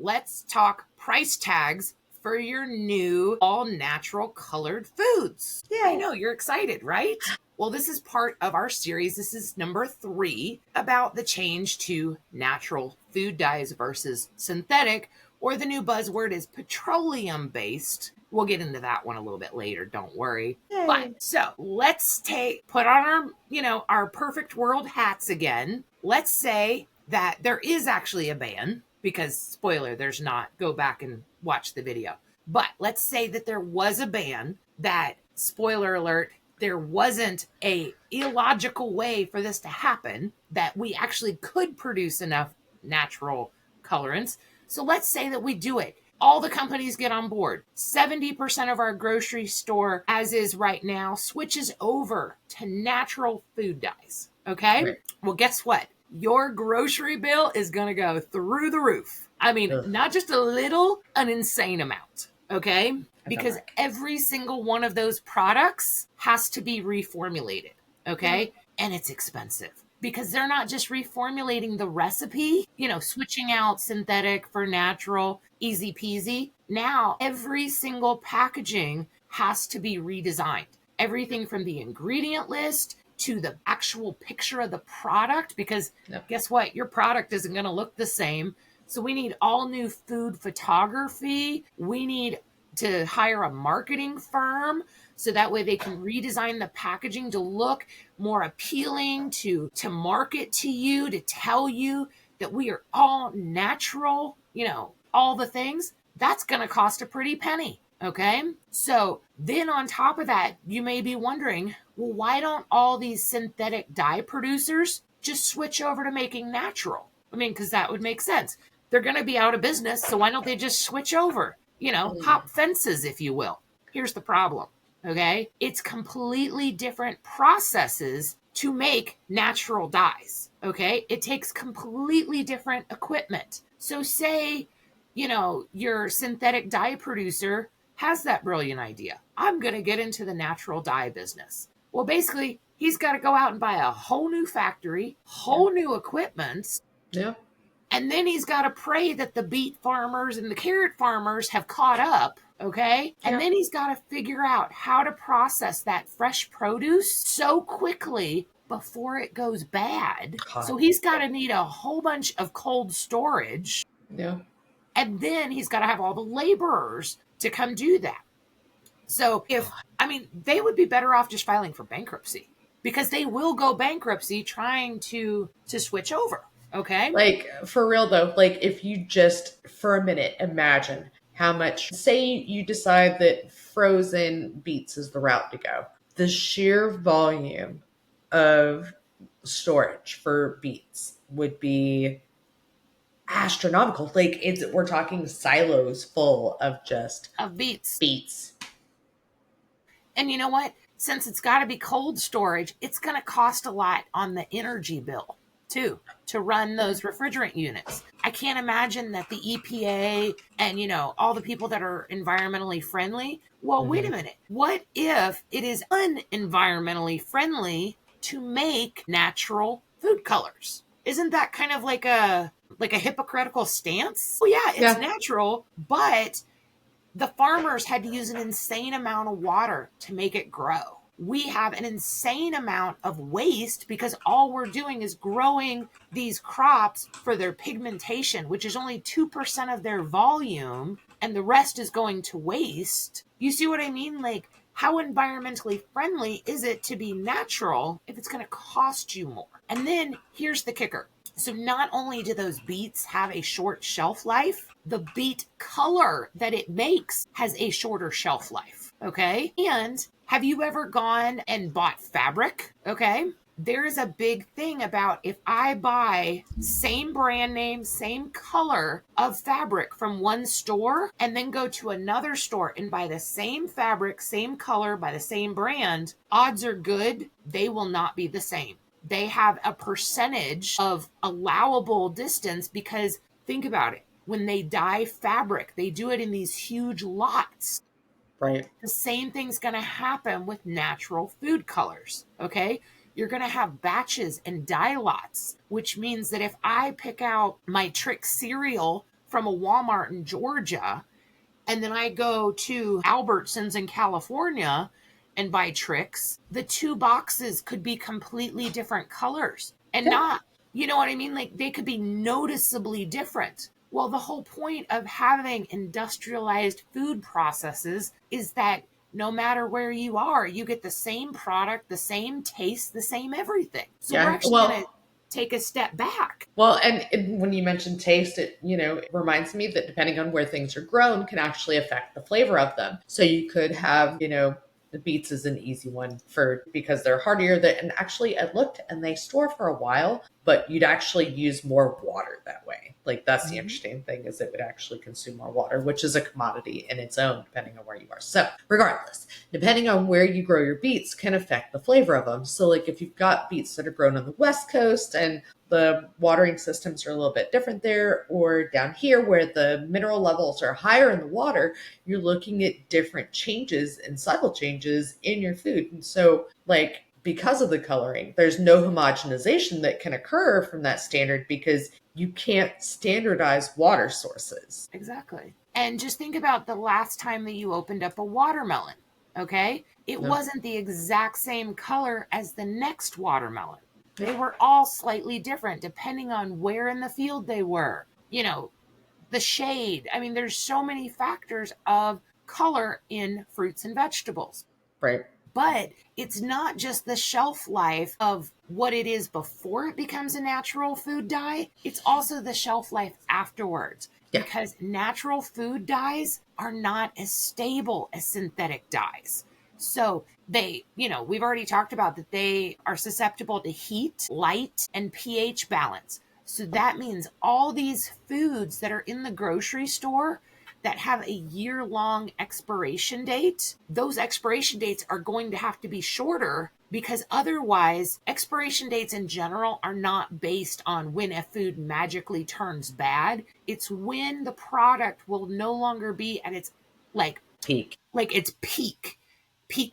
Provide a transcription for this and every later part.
let's talk price tags for your new all-natural colored foods. Yeah. I know, you're excited, right? Well, this is part of our series. This is number 3 about the change to natural food dyes versus synthetic, or the new buzzword is petroleum-based. We'll get into that one a little bit later, don't worry. Yay. But so let's put on our perfect world hats again. Let's say that there is actually a ban, because spoiler, there's not. Go back and watch the video. But let's say that there was a ban, that, spoiler alert, there wasn't a illogical way for this to happen, that we actually could produce enough natural colorants. So let's say that we do it. All the companies get on board. 70% of our grocery store, as is right now, switches over to natural food dyes. Okay? Right. Well, guess what? Your grocery bill is going to go through the roof. I mean, not just a little, an insane amount. Okay? Because every single one of those products has to be reformulated. Okay? And it's expensive. Because they're not just reformulating the recipe, switching out synthetic for natural, easy peasy. Now, every single packaging has to be redesigned. Everything from the ingredient list to the actual picture of the product, because guess what? Your product isn't going to look the same. So we need all new food photography. We need to hire a marketing firm so that way they can redesign the packaging to look more appealing, to market to you, to tell you that we are all natural, all the things. That's going to cost a pretty penny. Okay. So then on top of that, you may be wondering, well, why don't all these synthetic dye producers just switch over to making natural? I mean, because that would make sense. They're going to be out of business. So why don't they just switch over? Hop fences, if you will. Here's the problem. Okay. It's completely different processes to make natural dyes. Okay. It takes completely different equipment. So say, your synthetic dye producer has that brilliant idea. I'm going to get into the natural dye business. Well, basically, he's got to go out and buy a whole new factory, whole new equipment. Yeah. And then he's got to pray that the beet farmers and the carrot farmers have caught up. Okay. And then he's got to figure out how to process that fresh produce so quickly before it goes bad. So he's got to need a whole bunch of cold storage. Yeah. And then he's got to have all the laborers to come do that. So they would be better off just filing for bankruptcy, because they will go bankruptcy trying to switch over. Okay. Like, for real though, like if you just for a minute imagine how much, say you decide that frozen beets is the route to go. The sheer volume of storage for beets would be astronomical. Like we're talking silos full of beets. And you know what? Since it's got to be cold storage, it's going to cost a lot on the energy bill too, to run those refrigerant units. I can't imagine that the EPA and, all the people that are environmentally friendly. Well, wait a minute. What if it is unenvironmentally friendly to make natural food colors? Isn't that kind of like a hypocritical stance? Well, yeah, it's natural, but the farmers had to use an insane amount of water to make it grow. We have an insane amount of waste because all we're doing is growing these crops for their pigmentation, which is only 2% of their volume, and the rest is going to waste. You see what I mean? Like, how environmentally friendly is it to be natural if it's going to cost you more? And then here's the kicker. So not only do those beets have a short shelf life, the beet color that it makes has a shorter shelf life. Okay. And have you ever gone and bought fabric? Okay. There is a big thing about if I buy same brand name, same color of fabric from one store and then go to another store and buy the same fabric, same color by the same brand, odds are good they will not be the same. They have a percentage of allowable distance because think about it. When they dye fabric, they do it in these huge lots. Right. The same thing's going to happen with natural food colors. Okay. You're going to have batches and dye lots, which means that if I pick out my Trix cereal from a Walmart in Georgia, and then I go to Albertsons in California and buy Trix, the 2 boxes could be completely different colors and not, you know what I mean? Like they could be noticeably different. Well, the whole point of having industrialized food processes is that no matter where you are, you get the same product, the same taste, the same everything. So we're actually going to take a step back. Well, and when you mention taste, it, it reminds me that depending on where things are grown can actually affect the flavor of them. So you could have, the beets is an easy one because they're hardier. And actually I looked and they store for a while, but you'd actually use more water that way. Like that's the interesting thing, is it would actually consume more water, which is a commodity in its own, depending on where you are. So regardless, depending on where you grow your beets can affect the flavor of them. So like if you've got beets that are grown on the West Coast and the watering systems are a little bit different there, or down here where the mineral levels are higher in the water, you're looking at different changes and cycle changes in your food. And so like, because of the coloring, there's no homogenization that can occur from that standard because you can't standardize water sources. Exactly. And just think about the last time that you opened up a watermelon, okay? It wasn't the exact same color as the next watermelon. They were all slightly different depending on where in the field they were. The shade. I mean, there's so many factors of color in fruits and vegetables. Right. But it's not just the shelf life of what it is before it becomes a natural food dye. It's also the shelf life afterwards. Yeah. Because natural food dyes are not as stable as synthetic dyes. So we've already talked about that they are susceptible to heat, light, and pH balance. So that means all these foods that are in the grocery store that have a year-long expiration date, those expiration dates are going to have to be shorter, because otherwise expiration dates in general are not based on when a food magically turns bad. It's when the product will no longer be at its peak. Its peak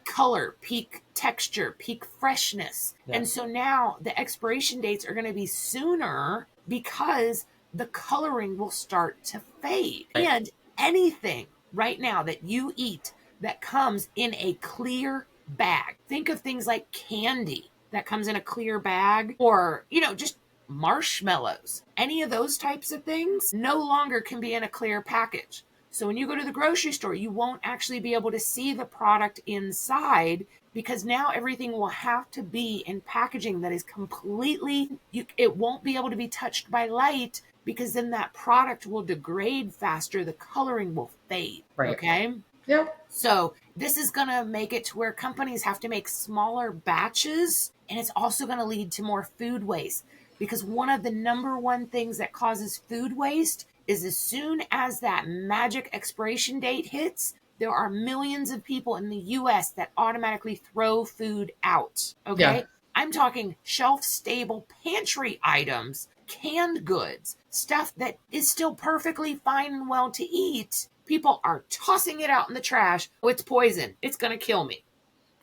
color, peak texture, peak freshness. Yeah. And so now the expiration dates are going to be sooner because the coloring will start to fade. Right. And anything right now that you eat that comes in a clear bag, think of things like candy that comes in a clear bag, or, just marshmallows. Any of those types of things no longer can be in a clear package. So when you go to the grocery store, you won't actually be able to see the product inside, because now everything will have to be in packaging that is completely, it won't be able to be touched by light, because then that product will degrade faster. The coloring will fade. Right. Okay? Yep. So this is going to make it to where companies have to make smaller batches, and it's also going to lead to more food waste, because one of the number one things that causes food waste is as soon as that magic expiration date hits, there are millions of people in the US that automatically throw food out. Okay? Yeah. I'm talking shelf-stable pantry items, canned goods, stuff that is still perfectly fine and well to eat. People are tossing it out in the trash. Oh, it's poison. It's going to kill me.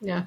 Yeah.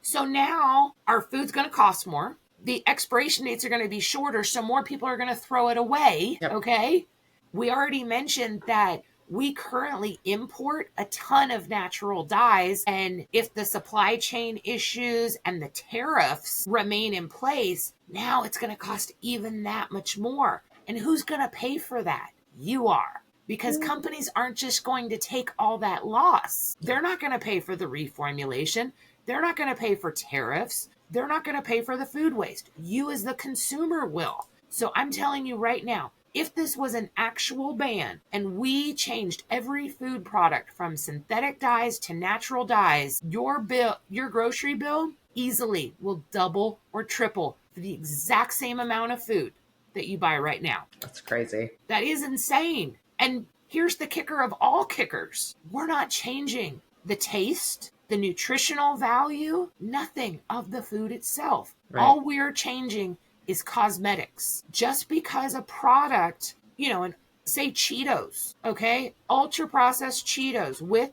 So now our food's going to cost more. The expiration dates are going to be shorter, so more people are going to throw it away. Yep. Okay? We already mentioned that we currently import a ton of natural dyes, and if the supply chain issues and the tariffs remain in place, now it's going to cost even that much more. And who's going to pay for that? You are. Because companies aren't just going to take all that loss. They're not going to pay for the reformulation. They're not going to pay for tariffs. They're not going to pay for the food waste. You as the consumer will. So I'm telling you right now, if this was an actual ban and we changed every food product from synthetic dyes to natural dyes, your grocery bill easily will double or triple for the exact same amount of food that you buy right now. That's crazy. That is insane. And here's the kicker of all kickers. We're not changing the taste, the nutritional value, nothing of the food itself. Right. All we're changing is cosmetics. Just because a product, and say Cheetos, okay? Ultra processed Cheetos with,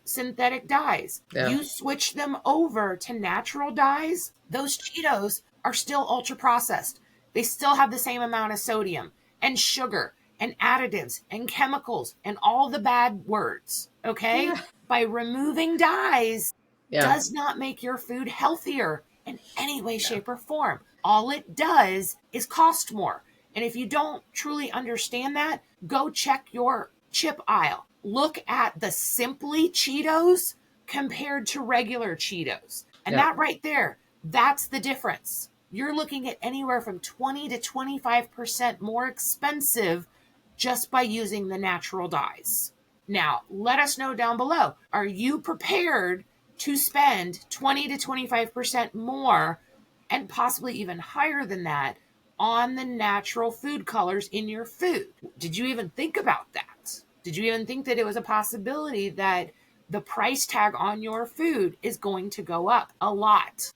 synthetic dyes. Yeah. You switch them over to natural dyes, those Cheetos are still ultra processed. They still have the same amount of sodium. and sugar and additives and chemicals and all the bad words. Okay. Yeah. By removing dyes Yeah. does not make your food healthier in any way, shape, or form. All it does is cost more. And if you don't truly understand that, go check your chip aisle. Look at the Simply Cheetos compared to regular Cheetos. And that right there, that's the difference. You're looking at anywhere from 20 to 25% more expensive just by using the natural dyes. Now, let us know down below. Are you prepared to spend 20 to 25% more and possibly even higher than that on the natural food colors in your food? Did you even think about that? Did you even think that it was a possibility that the price tag on your food is going to go up a lot?